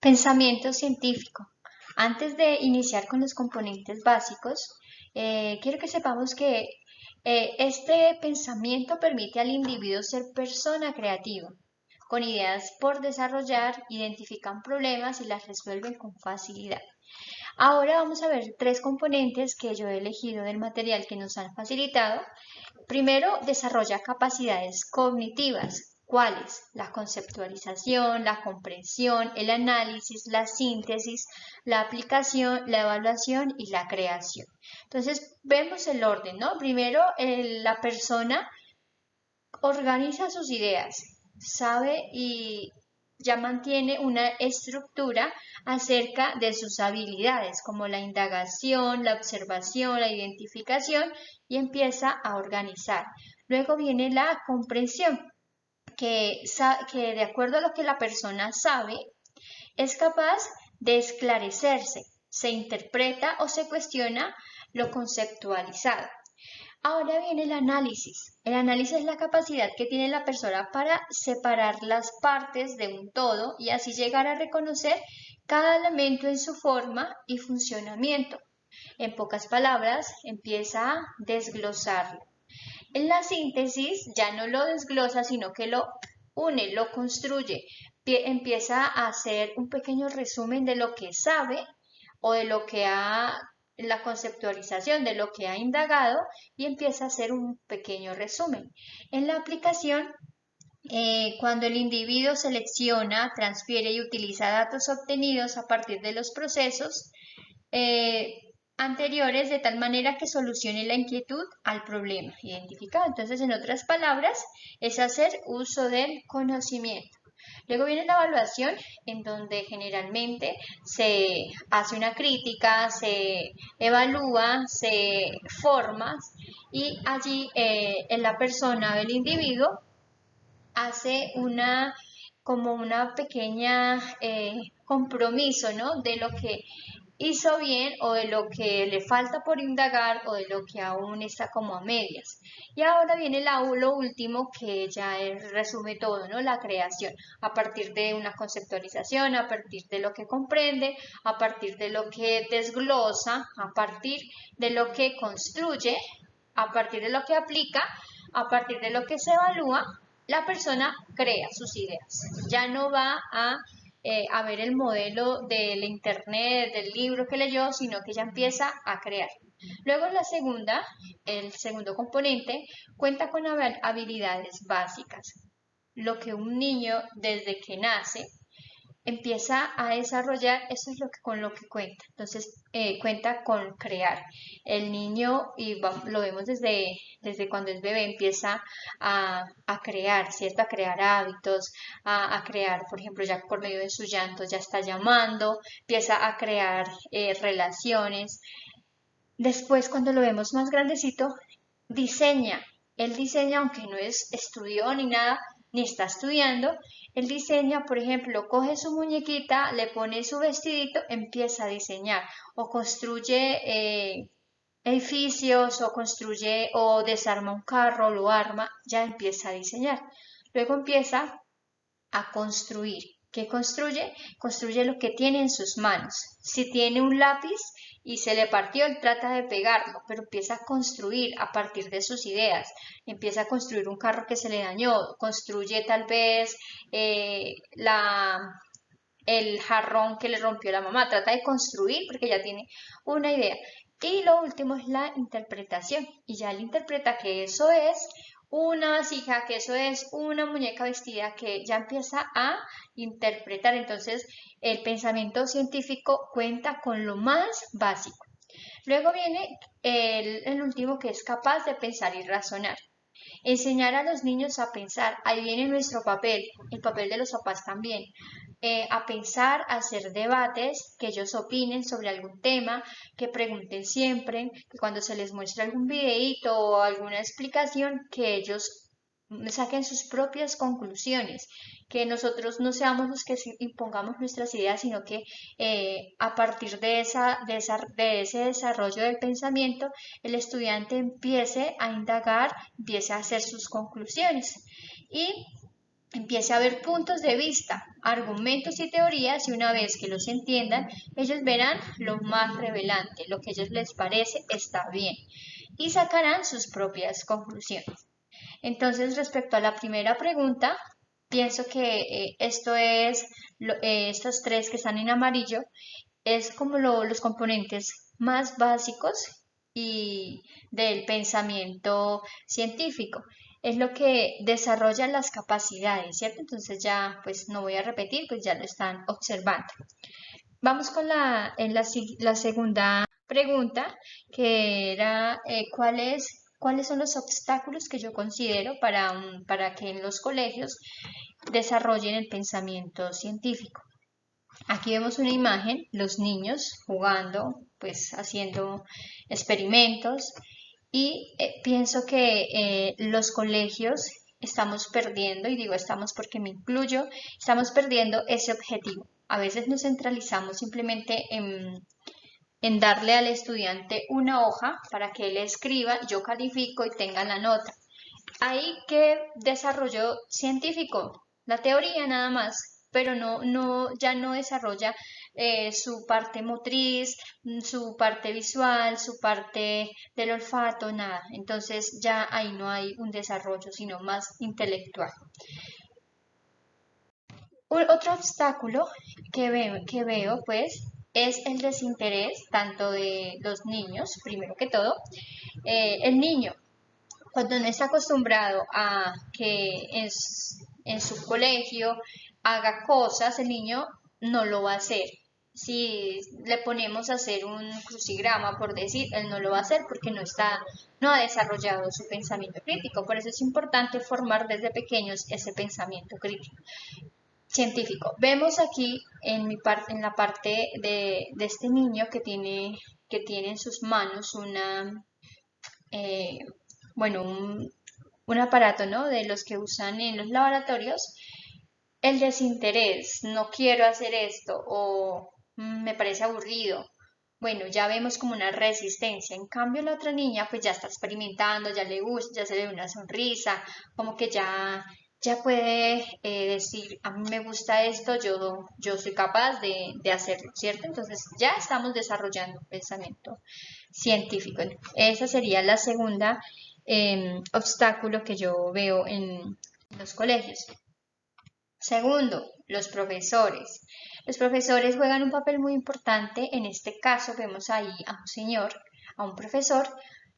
Pensamiento científico. Antes de iniciar con los componentes básicos, quiero que sepamos que este pensamiento permite al individuo ser persona creativa, con ideas por desarrollar, identifican problemas y las resuelven con facilidad. Ahora vamos a ver tres componentes que yo he elegido del material que nos han facilitado. Primero, desarrolla capacidades cognitivas. ¿Cuáles? La conceptualización, la comprensión, el análisis, la síntesis, la aplicación, la evaluación y la creación. Entonces, vemos el orden, ¿no? Primero, la persona organiza sus ideas, sabe y ya mantiene una estructura acerca de sus habilidades, como la indagación, la observación, la identificación, y empieza a organizar. Luego viene la comprensión, que de acuerdo a lo que la persona sabe, es capaz de esclarecerse, se interpreta o se cuestiona lo conceptualizado. Ahora viene el análisis. El análisis es la capacidad que tiene la persona para separar las partes de un todo y así llegar a reconocer cada elemento en su forma y funcionamiento. En pocas palabras, empieza a desglosarlo. En la síntesis ya no lo desglosa, sino que lo une, lo construye, empieza a hacer un pequeño resumen de lo que sabe o de lo que ha, la conceptualización de lo que ha indagado y empieza a hacer un pequeño resumen. En la aplicación, cuando el individuo selecciona, transfiere y utiliza datos obtenidos a partir de los procesos, anteriores de tal manera que solucione la inquietud al problema identificado. Entonces, en otras palabras, es hacer uso del conocimiento. Luego viene la evaluación, en donde generalmente se hace una crítica, se evalúa, se forma y allí en la persona o el individuo hace una como una pequeña compromiso, ¿no? De lo que hizo bien o de lo que le falta por indagar o de lo que aún está como a medias. Y ahora viene lo último que ya resume todo, ¿no? La creación, a partir de una conceptualización, a partir de lo que comprende, a partir de lo que desglosa, a partir de lo que construye, a partir de lo que aplica, a partir de lo que se evalúa, la persona crea sus ideas. Ya no va a ver el modelo del internet, del libro que leyó, sino que ya empieza a crear. Luego el segundo componente, cuenta con habilidades básicas. Lo que un niño desde que nace empieza a desarrollar, eso es con lo que cuenta. Entonces, cuenta con crear. El niño, y lo vemos desde cuando es bebé, empieza a crear, ¿cierto? A crear hábitos, a crear, por ejemplo, ya por medio de sus llantos ya está llamando, empieza a crear relaciones. Después, cuando lo vemos más grandecito, diseña. Él diseña, aunque no estudió ni nada, ni está estudiando, él diseña, por ejemplo, coge su muñequita, le pone su vestidito, empieza a diseñar o construye edificios o construye o desarma un carro, lo arma, ya empieza a diseñar. Luego empieza a construir. ¿Qué construye? Construye lo que tiene en sus manos. Si tiene un lápiz y se le partió, él trata de pegarlo, pero empieza a construir a partir de sus ideas. Empieza a construir un carro que se le dañó, construye tal vez el jarrón que le rompió la mamá. Trata de construir porque ya tiene una idea. Y lo último es la interpretación. Y ya él interpreta que eso es una vasija, que eso es una muñeca vestida, que ya empieza a interpretar. Entonces, el pensamiento científico cuenta con lo más básico. Luego viene el último, que es capaz de pensar y razonar. Enseñar a los niños a pensar, ahí viene nuestro papel, el papel de los papás también, a pensar, a hacer debates, que ellos opinen sobre algún tema, que pregunten siempre, que cuando se les muestre algún videíto o alguna explicación, que ellos saquen sus propias conclusiones, que nosotros no seamos los que impongamos nuestras ideas, sino que a partir de ese desarrollo del pensamiento, el estudiante empiece a indagar, empiece a hacer sus conclusiones. Y empiece a ver puntos de vista, argumentos y teorías, y una vez que los entiendan, ellos verán lo más relevante, lo que a ellos les parece está bien, y sacarán sus propias conclusiones. Entonces, respecto a la primera pregunta, pienso que estos tres que están en amarillo es como los componentes más básicos y del pensamiento científico. Es lo que desarrolla las capacidades, ¿cierto? Entonces ya, pues no voy a repetir, pues ya lo están observando. Vamos con la segunda pregunta, que era cuáles son los obstáculos que yo considero para que en los colegios desarrollen el pensamiento científico. Aquí vemos una imagen, los niños jugando, pues haciendo experimentos, y pienso que los colegios estamos perdiendo, y digo estamos porque me incluyo, estamos perdiendo ese objetivo. A veces nos centralizamos simplemente en darle al estudiante una hoja para que él escriba, yo califico y tenga la nota. Ahí que desarrollo científico, la teoría nada más, pero ya no desarrolla su parte motriz, su parte visual, su parte del olfato, nada. Entonces ya ahí no hay un desarrollo, sino más intelectual. Otro obstáculo que veo, pues, es el desinterés tanto de los niños, primero que todo. El niño, cuando no está acostumbrado a que en su colegio haga cosas, el niño no lo va a hacer. Si le ponemos a hacer un crucigrama, por decir, él no lo va a hacer porque no ha desarrollado su pensamiento crítico. Por eso es importante formar desde pequeños ese pensamiento crítico científico. Vemos aquí en la parte de este niño que tiene en sus manos eh, bueno, un aparato, ¿no? De los que usan en los laboratorios, el desinterés, no quiero hacer esto o me parece aburrido. Bueno, ya vemos como una resistencia. En cambio, la otra niña pues ya está experimentando, ya le gusta, ya se le ve una sonrisa, como que ya puede decir, a mí me gusta esto, yo soy capaz de hacerlo, ¿cierto? Entonces ya estamos desarrollando un pensamiento científico. Esa sería la segunda obstáculo que yo veo en los colegios. Segundo, los profesores. Los profesores juegan un papel muy importante. En este caso vemos ahí a un señor, a un profesor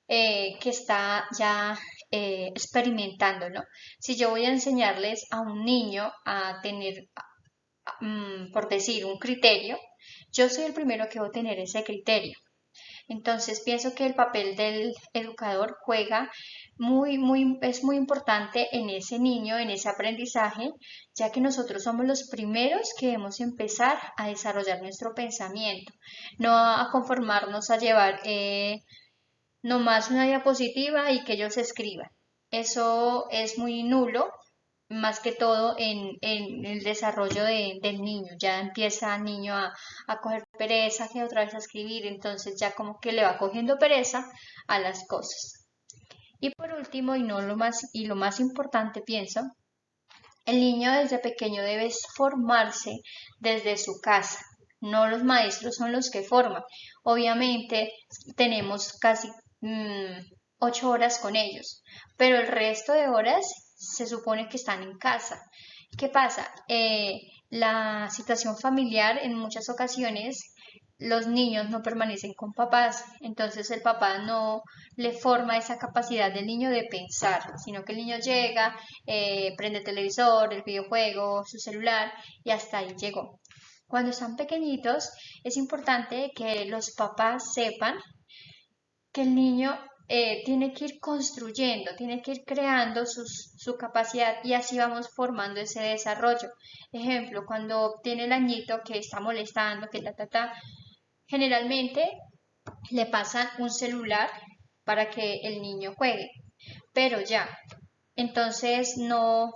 que está ya experimentando, ¿no? Si yo voy a enseñarles a un niño a tener, por decir, un criterio, yo soy el primero que voy a tener ese criterio. Entonces pienso que el papel del educador es muy importante en ese niño, en ese aprendizaje, ya que nosotros somos los primeros que debemos empezar a desarrollar nuestro pensamiento, no a conformarnos a llevar nomás una diapositiva y que ellos escriban. Eso es muy nulo, más que todo en el desarrollo del niño. Ya empieza el niño a coger pereza, que otra vez a escribir, entonces ya como que le va cogiendo pereza a las cosas. Y por último, y lo más importante, pienso, el niño desde pequeño debe formarse desde su casa. No los maestros son los que forman. Obviamente tenemos casi 8 horas con ellos, pero el resto de horas se supone que están en casa. ¿Qué pasa? La situación familiar en muchas ocasiones los niños no permanecen con papás, entonces el papá no le forma esa capacidad del niño de pensar, sino que el niño llega, prende el televisor, el videojuego, su celular y hasta ahí llegó. Cuando están pequeñitos es importante que los papás sepan que el niño tiene que ir construyendo, tiene que ir creando su capacidad y así vamos formando ese desarrollo. Ejemplo, cuando tiene el añito que está molestando, que generalmente le pasan un celular para que el niño juegue, pero ya, entonces no,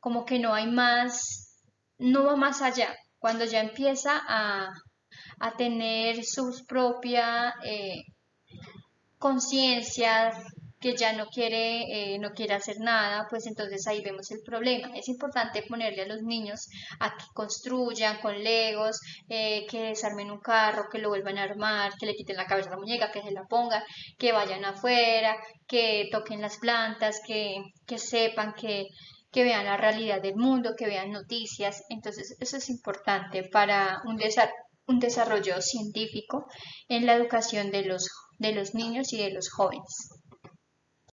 como que no hay más, no va más allá. Cuando ya empieza a tener su propia conciencia, que ya no quiere hacer nada, pues entonces ahí vemos el problema. Es importante ponerle a los niños a que construyan con legos, que desarmen un carro, que lo vuelvan a armar, que le quiten la cabeza a la muñeca, que se la pongan, que vayan afuera, que toquen las plantas, que sepan que vean la realidad del mundo, que vean noticias. Entonces, eso es importante para un desarrollo científico en la educación de los niños y de los jóvenes.